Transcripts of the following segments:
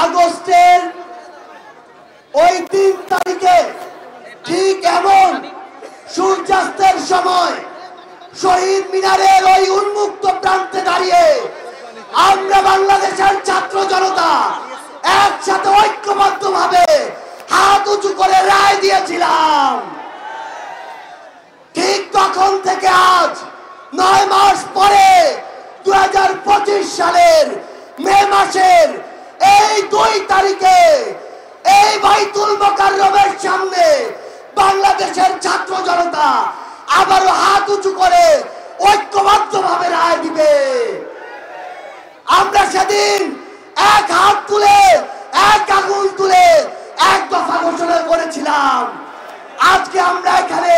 আগস্টের ওই 3 তারিখে ঠিক এমন সূর্যাস্তের সময় শহীদ মিনারের ওই উন্মুক্ত প্রান্তে দাঁড়িয়ে আমরা বাংলাদেশের ছাত্র জনতা একসাথে ঐক্যবদ্ধভাবে হাত উঁচু করে রায় দিয়েছিলাম। ঠিক তখন থেকে আজ 9 মাস পরে 2025 সালের মে মাসের এই 2 তারিখে এই বাইতুল মোকাররমের সামনে বাংলাদেশের ছাত্র জনতা আবারও হাত উঁচু করে ঐক্যবদ্ধভাবে রায় দিবে। আমরা সেদিন এক হাত তুলে এক আঙুল তুলে এক দফা ঘোষণা করেছিলাম। আজকে আমরা এখানে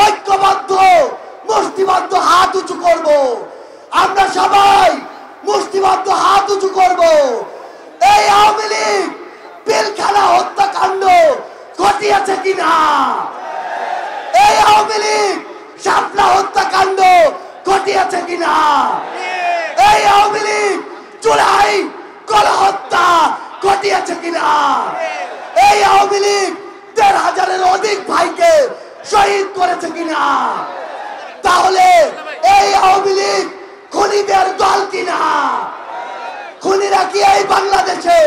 ঐক্যবদ্ধ মুষ্টিবদ্ধ হাত উঁচু করব। আমরা সবাই মুষ্টিবদ্ধ হাত উঁচু করব। এই আওয়ামী লীগ পিলখানা হত্যাকাণ্ড ঘটিয়েছে কিনা, এই আওয়ামী লীগ শাপলা হত্যাকাণ্ড ঘটিয়েছে কিনা, এই আওয়ামী লীগ জুলাই গণহত্যা ঘটিয়েছে কিনা, এই আওয়ামী লীগ ১,৫০০-এর অধিক ভাইকে শহীদ করেছে কিনা, তাহলে এই আওয়ামী লীগ খুনিদের দল কিনা? খুনিরা কি এই বাংলাদেশে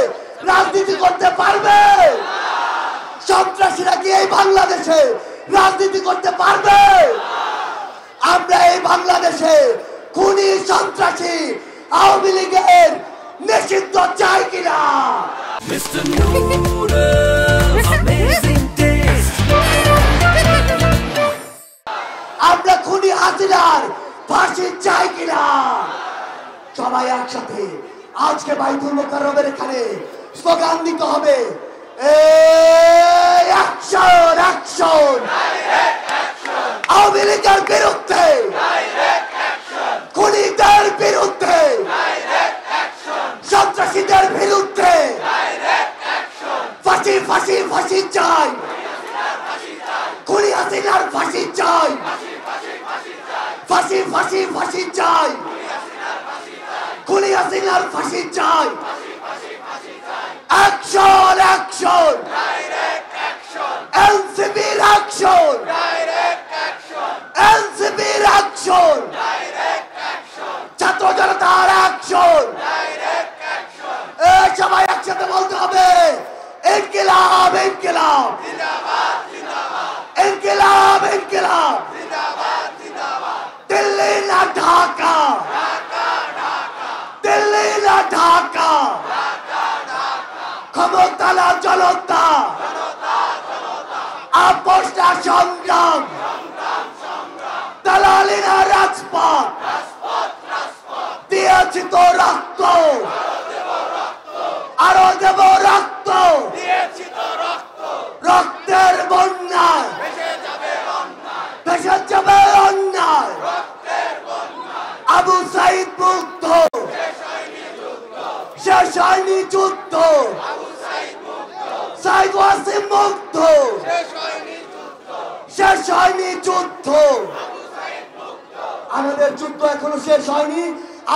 রাজনীতি করতে পারবে? সন্ত্রাসীরা কি এই বাংলাদেশে রাজনীতি করতে পারবে? আমরা এই বাংলাদেশে খুনি সন্ত্রাসী আওয়ামী লীগের নিষিদ্ধ চাই কিনা? আমরা খুনি হাসিনার ফাঁসি চাই কিনা? সবাই একসাথে আজকে বাইতুল মোকাররমের এখানে স্লোগান দিতে হবে, অ্যাকশন অ্যাকশন আওয়ামী লীগের বিরুদ্ধে, খুনিদের বিরুদ্ধে, সন্ত্রাসীদের বিরুদ্ধে ফাঁসি ফাঁসি ফাঁসি চাই, খুনি হাসিনার ফাঁসি চাই, ফাঁসি ফাঁসি ফাঁসি চাই, খুনি হাসিনার ফাঁসি চাই। অ্যাকশন অ্যাকশন এনসিপির অ্যাকশন, এনসিপির অ্যাকশন, ছাত্র জনতার অ্যাকশন। সবাই একসাথে বলতে হবে, ইনকিলাব ইনকিলাব, ইনকিলাব ইনকিলাব, দিল্লি না ঢাকা, দিল্লি না ঢাকা, ক্ষমতা না জনতা, আপোষ না সংগ্রাম, দালালি না রাজপথ, দিয়েছি তো রক্ত, আরো দেব রক্ত, রক্তের বন্যায় ভেসে যাবে অন্যায়। আবু সাইদ মুক্ত, শেষ হয়নি যুদ্ধ, সাইদ ওয়াসিম মুক্ত, শেষ হয়নি যুদ্ধ। আমাদের যুদ্ধ এখনো শেষ হয়নি।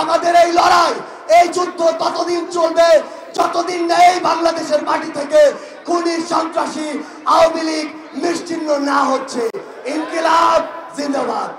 আমাদের এই লড়াই, এই যুদ্ধ ততদিন চলবে যতদিন না এই বাংলাদেশের মাটি থেকে খুনি সন্ত্রাসী আওয়ামী লীগ নিশ্চিহ্ন না হচ্ছে। ইনকিলাব জিন্দাবাদ।